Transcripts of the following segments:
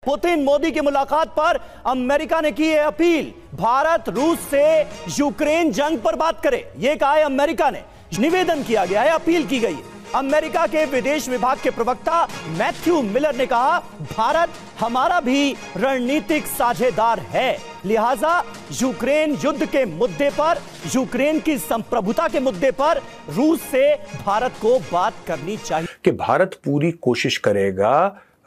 Putin Modi की मुलाकात पर अमेरिका ने की है अपील, भारत रूस से यूक्रेन जंग पर बात करे, यह कहा है अमेरिका ने। निवेदन किया गया है, अपील की गई है। अमेरिका के विदेश विभाग के प्रवक्ता मैथ्यू मिलर ने कहा, भारत हमारा भी रणनीतिक साझेदार है, लिहाजा यूक्रेन युद्ध के मुद्दे पर, यूक्रेन की संप्रभुता के मुद्दे पर रूस से भारत को बात करनी चाहिए। कि भारत पूरी कोशिश करेगा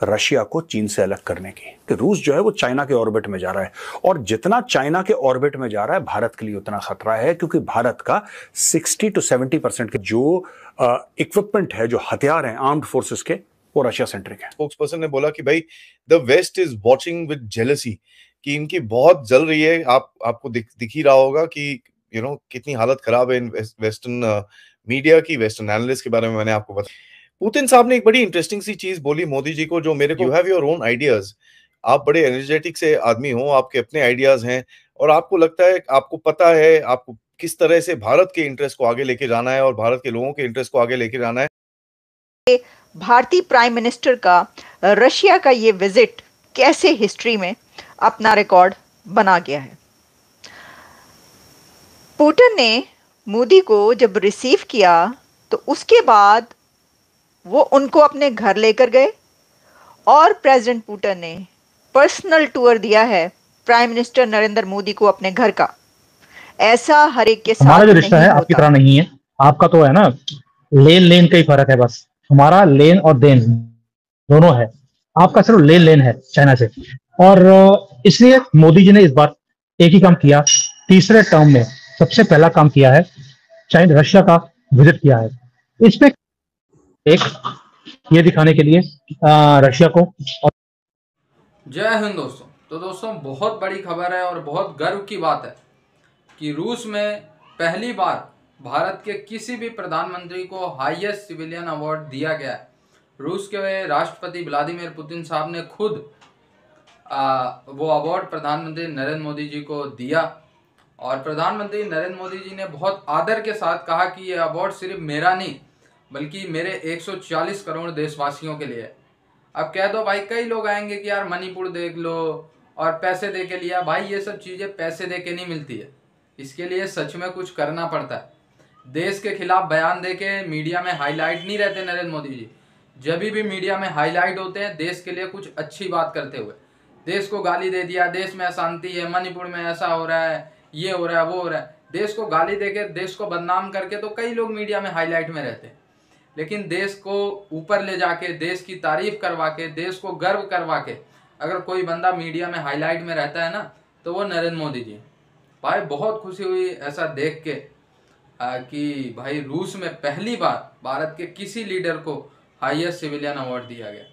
रशिया को चीन से अलग करने की, कि रूस जो है वो चाइना के ऑर्बिट में जा रहा है, और जितना चाइना के ऑर्बिट में जा रहा है भारत के लिए उतना खतरा है, क्योंकि भारत का 60 to 70% के जो इक्विपमेंट है, जो हथियार हैं आर्म्ड फोर्सेस के, वो रशिया सेंट्रिक है। स्पोक्स पर्सन ने बोला कि भाई the west is watching with jealousy, कि इनकी बहुत जल रही है। आपको दिख ही रहा होगा कि कितनी हालत खराब है इन वेस्टर्न मीडिया की, वेस्टर्न एनालिस्ट के बारे में मैंने आपको बताया। पुतिन साहब ने एक बड़ी इंटरेस्टिंग सी चीज बोली मोदी जी को, जो मेरे को, you have your own ideas, आप बड़े एनर्जेटिक से आदमी हो, आपके अपने आइडियाज हैं, और आपको लगता है, आपको पता है आपको किस तरह से भारत के इंटरेस्ट को आगे लेके जाना है और भारत के लोगों के इंटरेस्ट को आगे लेके जाना है। भारतीय प्राइम मिनिस्टर का रशिया का ये विजिट कैसे हिस्ट्री में अपना रिकॉर्ड बना गया है। पुतिन ने मोदी को जब रिसीव किया तो उसके बाद वो उनको अपने घर लेकर गए, और प्रेसिडेंट पुतिन ने पर्सनल टूर दिया है प्राइम मिनिस्टर नरेंद्र मोदी को अपने घर का। ऐसा हर एक के साथ हमारा जो रिश्ता है आपकी तरह नहीं है, आपका तो है ना लेन लेन का ही फर्क है बस, हमारा लेन और देन दोनों है, आपका सिर्फ लेन लेन है चाइना से। और इसलिए मोदी जी ने इस बार एक ही काम किया, तीसरे टर्म में सबसे पहला काम किया है, चाइना रशिया का विजिट किया है। इस पे एक ये दिखाने के लिए रशिया को। जय हिंद दोस्तों। तो दोस्तों बहुत बड़ी खबर है और बहुत गर्व की बात है कि रूस में पहली बार भारत के किसी भी प्रधानमंत्री को हाईएस्ट सिविलियन अवार्ड दिया गया है। रूस के राष्ट्रपति व्लादिमीर पुतिन साहब ने खुद वो अवार्ड प्रधानमंत्री नरेंद्र मोदी जी को दिया, और प्रधानमंत्री नरेंद्र मोदी जी ने बहुत आदर के साथ कहा कि ये अवार्ड सिर्फ मेरा नहीं बल्कि मेरे 140 करोड़ देशवासियों के लिए। अब कह दो भाई, कई लोग आएंगे कि यार मणिपुर देख लो और पैसे दे के लिया। भाई ये सब चीज़ें पैसे दे के नहीं मिलती है, इसके लिए सच में कुछ करना पड़ता है। देश के खिलाफ बयान दे के मीडिया में हाईलाइट नहीं रहते नरेंद्र मोदी जी। जब भी मीडिया में हाईलाइट होते हैं देश के लिए कुछ अच्छी बात करते हुए, देश को गाली दे दिया, देश में अशांति है, मणिपुर में ऐसा हो रहा है, ये हो रहा है, वो हो रहा है, देश को गाली दे के, देश को बदनाम करके तो कई लोग मीडिया में हाईलाइट में रहते हैं। लेकिन देश को ऊपर ले जाके, देश की तारीफ करवा के, देश को गर्व करवा के अगर कोई बंदा मीडिया में हाईलाइट में रहता है ना, तो वो नरेंद्र मोदी जी। भाई बहुत खुशी हुई ऐसा देख के कि भाई रूस में पहली बार भारत के किसी लीडर को हाईएस्ट सिविलियन अवार्ड दिया गया।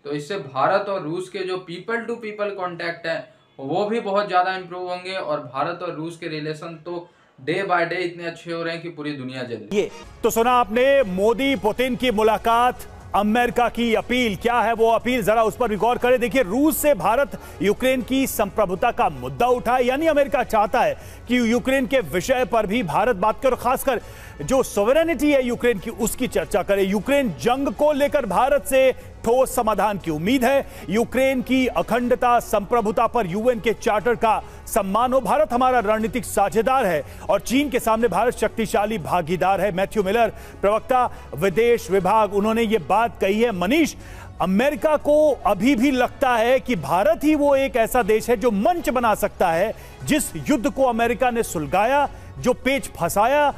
तो इससे भारत और रूस के जो पीपल टू पीपल कॉन्टैक्ट है वो भी बहुत ज़्यादा इम्प्रूव होंगे, और भारत और रूस के रिलेशन तो डे बाय डे इतने अच्छे हो रहे हैं कि पूरी दुनिया जल रही है। ये तो सुना आपने, मोदी पुतिन की मुलाकात, अमेरिका की अपील। क्या है वो अपील, जरा उस पर भी गौर करें। देखिए, रूस से भारत यूक्रेन की संप्रभुता का मुद्दा उठाए, यानी अमेरिका चाहता है कि यूक्रेन के विषय पर भी भारत बात करे, खासकर जो सॉवरेनिटी है यूक्रेन की उसकी चर्चा करे। यूक्रेन जंग को लेकर भारत से ठोस समाधान की उम्मीद है। यूक्रेन की अखंडता, संप्रभुता पर यूएन के चार्टर का सम्मान हो। भारत हमारा रणनीतिक साझेदार है और चीन के सामने भारत शक्तिशाली भागीदार है। मैथ्यू मिलर, प्रवक्ता विदेश विभाग, उन्होंने ये बात कही है। मनीष, अमेरिका को अभी भी लगता है कि भारत ही वो एक ऐसा देश है जो मंच बना सकता है, जिस युद्ध को अमेरिका ने सुलगाया, जो पेच फंसाया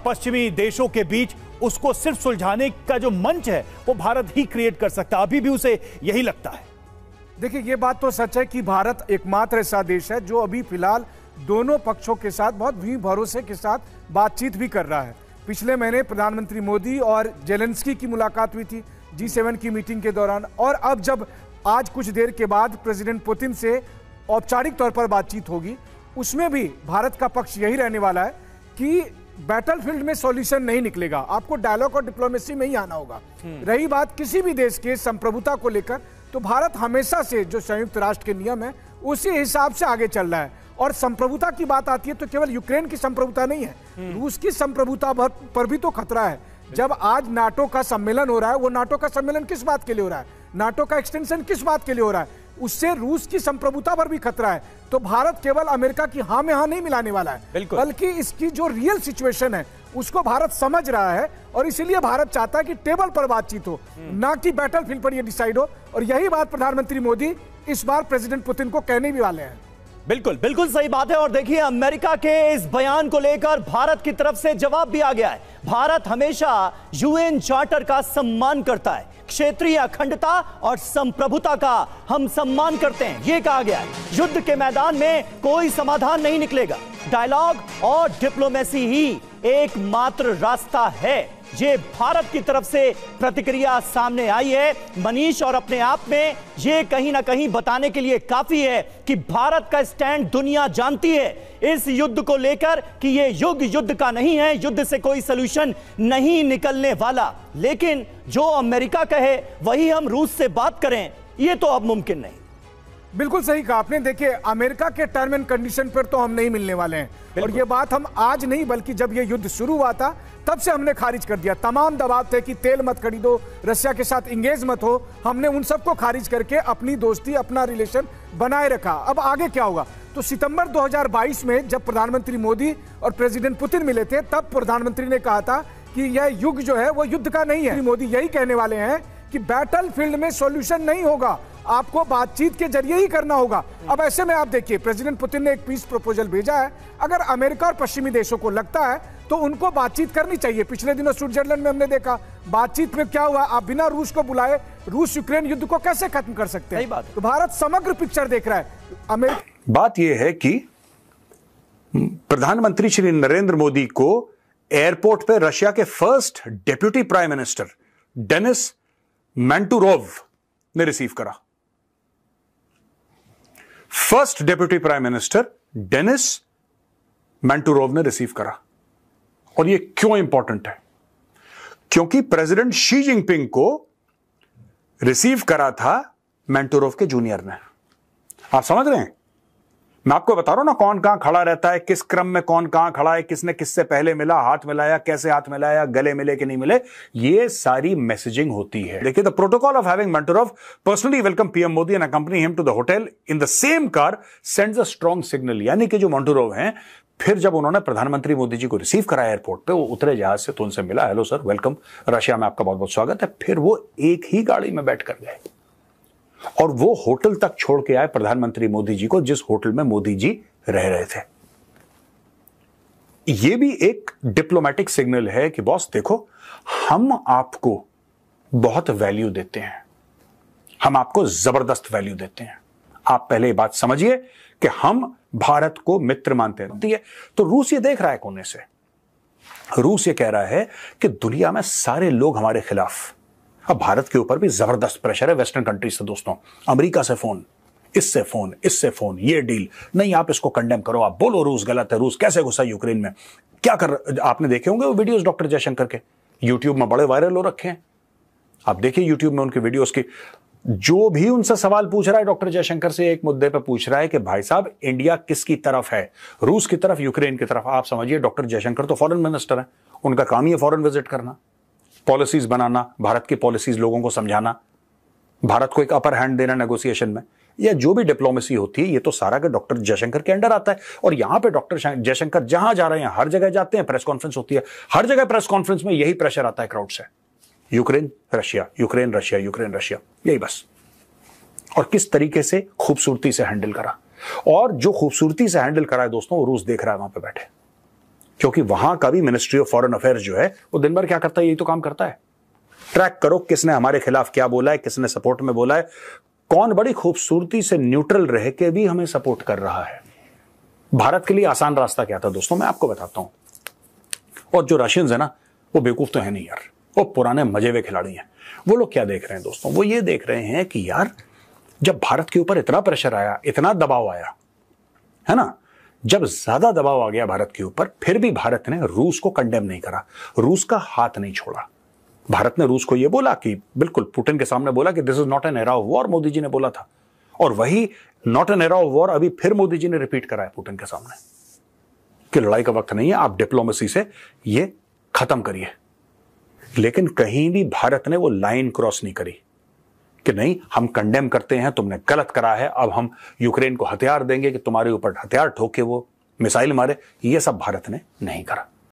पश्चिमी देशों के बीच, उसको सिर्फ सुलझाने का जो मंच है वो भारत ही क्रिएट कर सकता है। अभी भी उसे यही लगता है। देखिए, ये बात तो सच है कि भारत एकमात्र ऐसा देश है जो अभी फिलहाल दोनों पक्षों के साथ बहुत भी भरोसे के साथ बातचीत भी कर रहा है। पिछले महीने प्रधानमंत्री मोदी और जेलेंस्की की मुलाकात हुई थी G7 की मीटिंग के दौरान, और अब जब आज कुछ देर के बाद प्रेसिडेंट पुतिन से औपचारिक तौर पर बातचीत होगी, उसमें भी भारत का पक्ष यही रहने वाला है कि बैटलफील्ड में सॉल्यूशन नहीं निकलेगा, आपको डायलॉग और डिप्लोमेसी में ही आना होगा। रही बात किसी भी देश के संप्रभुता को लेकर, तो भारत हमेशा से जो संयुक्त राष्ट्र के नियम है उसी हिसाब से आगे चल रहा है। और संप्रभुता की बात आती है तो केवल यूक्रेन की संप्रभुता नहीं है, रूस की संप्रभुता पर भी तो खतरा है। जब आज नाटो का सम्मेलन हो रहा है, वो नाटो का सम्मेलन किस बात के लिए हो रहा है, नाटो का एक्सटेंशन किस बात के लिए हो रहा है, उससे रूस की संप्रभुता पर भी खतरा है। तो भारत केवल अमेरिका की हाँ में हाँ नहीं मिलाने वाला है, बल्कि इसकी जो रियल सिचुएशन है उसको भारत समझ रहा है, और इसीलिए भारत चाहता है कि टेबल पर बातचीत हो, ना कि बैटलफील्ड पर यह डिसाइड हो। और यही बात प्रधानमंत्री मोदी इस बार प्रेसिडेंट पुतिन को कहने भी वाले हैं। बिल्कुल बिल्कुल सही बात है। और देखिए, अमेरिका के इस बयान को लेकर भारत की तरफ से जवाब भी आ गया है। भारत हमेशा यूएन चार्टर का सम्मान करता है, क्षेत्रीय अखंडता और संप्रभुता का हम सम्मान करते हैं, यह कहा गया है। युद्ध के मैदान में कोई समाधान नहीं निकलेगा, डायलॉग और डिप्लोमेसी ही एकमात्र रास्ता है। ये भारत की तरफ से प्रतिक्रिया सामने आई है मनीष, और अपने आप में ये कहीं ना कहीं बताने के लिए काफी है कि भारत का स्टैंड दुनिया जानती है इस युद्ध को लेकर कि ये युद्ध का नहीं है, युद्ध से कोई सलूशन नहीं निकलने वाला। लेकिन जो अमेरिका कहे वही हम रूस से बात करें, ये तो अब मुमकिन नहीं। बिल्कुल सही कहा आपने। देखिए, अमेरिका के टर्म एंड कंडीशन पर तो हम नहीं मिलने वाले हैं, और ये बात हम आज नहीं बल्कि जब ये युद्ध शुरू हुआ था तब से हमने खारिज कर दिया। तमाम दबाव थे कि तेल मत खरीदो, रशिया के साथ इंगेज मत हो, हमने उन सबको खारिज करके अपनी दोस्ती, अपना रिलेशन बनाए रखा। अब आगे क्या होगा? तो सितंबर 2022 में जब प्रधानमंत्री मोदी और प्रेसिडेंट पुतिन मिले थे, तब प्रधानमंत्री ने कहा था कि यह युग जो है वो युद्ध का नहीं है। मोदी यही कहने वाले हैं कि बैटलफील्ड में सॉल्यूशन नहीं होगा, आपको बातचीत के जरिए ही करना होगा। अब ऐसे में आप देखिए, प्रेसिडेंट पुतिन ने एक पीस प्रपोजल भेजा है। अगर अमेरिका और पश्चिमी देशों को लगता है तो उनको बातचीत करनी चाहिए। पिछले दिनों स्विट्जरलैंड में हमने देखा बातचीत में क्या हुआ। आप बिना रूस को बुलाए रूस यूक्रेन युद्ध को कैसे खत्म कर सकते हैं? तो भारत समग्र पिक्चर देख रहा है। बात यह है कि प्रधानमंत्री श्री नरेंद्र मोदी को एयरपोर्ट पे रशिया के first deputy prime minister Denis Manturov ने रिसीव करा। First deputy prime minister Denis Manturov ने रिसीव करा। और यह क्यों इंपॉर्टेंट है? क्योंकि प्रेसिडेंट शी जिनपिंग को रिसीव करा था मैंटुरोव के जूनियर ने। आप समझ रहे हैं? मैं आपको बता रहा हूं ना, कौन कहां खड़ा रहता है, किस क्रम में कौन कहां खड़ा है, किसने किससे पहले मिला, हाथ मिलाया, कैसे हाथ मिलाया, गले मिले कि नहीं मिले, ये सारी मैसेजिंग होती है। देखिए, the protocol of having Manturov personally welcome PM Modi and accompany him to the hotel in the same car sends a strong signal. यानी कि जो मैंटुरोव हैं, फिर जब उन्होंने प्रधानमंत्री मोदी जी को रिसीव करा एयरपोर्ट पे, वो उतरे जहाज से तो उनसे मिला, हेलो सर, वेलकम, रशिया में आपका बहुत बहुत स्वागत है। फिर वो एक ही गाड़ी में बैठ कर गए और वो होटल तक छोड़ के आए प्रधानमंत्री मोदी जी को, जिस होटल में मोदी जी रह रहे थे। यह भी एक डिप्लोमेटिक सिग्नल है कि बॉस देखो, हम आपको बहुत वैल्यू देते हैं, हम आपको जबरदस्त वैल्यू देते हैं। आप पहले बात समझिए कि हम भारत को मित्र मानते हैं। तो रूस ये देख रहा है कोने से, रूस ये कह रहा है कि दुनिया में सारे लोग हमारे खिलाफ। अब भारत के ऊपर भी जबरदस्त प्रेशर है वेस्टर्न कंट्रीज से दोस्तों, अमेरिका से फोन, इससे फोन, इससे फोन, ये डील नहीं, आप इसको कंडेम करो, आप बोलो रूस गलत है, रूस कैसे घुसा यूक्रेन में, क्या कर। आपने देखे होंगे वो वीडियोस डॉक्टर जयशंकर के, यूट्यूब में बड़े वायरल हो रखे हैं। आप देखिए यूट्यूब में उनके वीडियोस की, जो भी उनसे सवाल पूछ रहा है डॉक्टर जयशंकर से, एक मुद्दे पर पूछ रहा है कि भाई साहब इंडिया किसकी तरफ है, रूस की तरफ, यूक्रेन की तरफ। आप समझिए डॉक्टर जयशंकर तो फॉरेन मिनिस्टर है, उनका काम ही है फॉरेन विजिट करना, पॉलिसीज बनाना, भारत की पॉलिसीज लोगों को समझाना, भारत को एक अपर हैंड देना नेगोशिएशन में, या जो भी डिप्लोमेसी होती है, ये तो सारा का डॉक्टर जयशंकर के अंडर आता है। और यहां पे डॉक्टर जयशंकर जहां जा रहे हैं, हर जगह जाते हैं, प्रेस कॉन्फ्रेंस होती है, हर जगह प्रेस कॉन्फ्रेंस में यही प्रेशर आता है क्राउड से, Ukraine Russia, Ukraine Russia, Ukraine Russia, यही बस। और किस तरीके से खूबसूरती से हैंडल करा, और जो खूबसूरती से हैंडल करा है दोस्तों, वो रूस देख रहा है वहां पे बैठे, क्योंकि वहां का भी मिनिस्ट्री ऑफ फॉरेन अफेयर्स जो है वो दिन भर क्या करता है, यही तो काम करता है, ट्रैक करो किसने हमारे खिलाफ क्या बोला है, किसने सपोर्ट में बोला है, कौन बड़ी खूबसूरती से न्यूट्रल रह के भी हमें सपोर्ट कर रहा है। भारत के लिए आसान रास्ता क्या था दोस्तों, मैं आपको बताता हूं। और जो रशियंस है ना, वो बेवकूफ तो है नहीं यार, वो पुराने मजे हुए खिलाड़ी हैं। वो लोग क्या देख रहे हैं दोस्तों, वो ये देख रहे हैं कि यार जब भारत के ऊपर इतना प्रेशर आया, इतना दबाव आया है ना, जब ज्यादा दबाव आ गया भारत के ऊपर, फिर भी भारत ने रूस को कंडेम नहीं करा, रूस का हाथ नहीं छोड़ा। भारत ने रूस को यह बोला कि बिल्कुल पुतिन के सामने बोला कि this is not an era of war, Modi ji ने बोला था, और वही not an era of war अभी फिर मोदी जी ने रिपीट करा है पुतिन के सामने कि लड़ाई का वक्त नहीं है, आप डिप्लोमेसी से ये खत्म करिए। लेकिन कहीं भी भारत ने वो लाइन क्रॉस नहीं करी कि नहीं, हम कंडेम करते हैं, तुमने गलत करा है, अब हम यूक्रेन को हथियार देंगे कि तुम्हारे ऊपर हथियार ठोके वो मिसाइल मारे, ये सब भारत ने नहीं करा।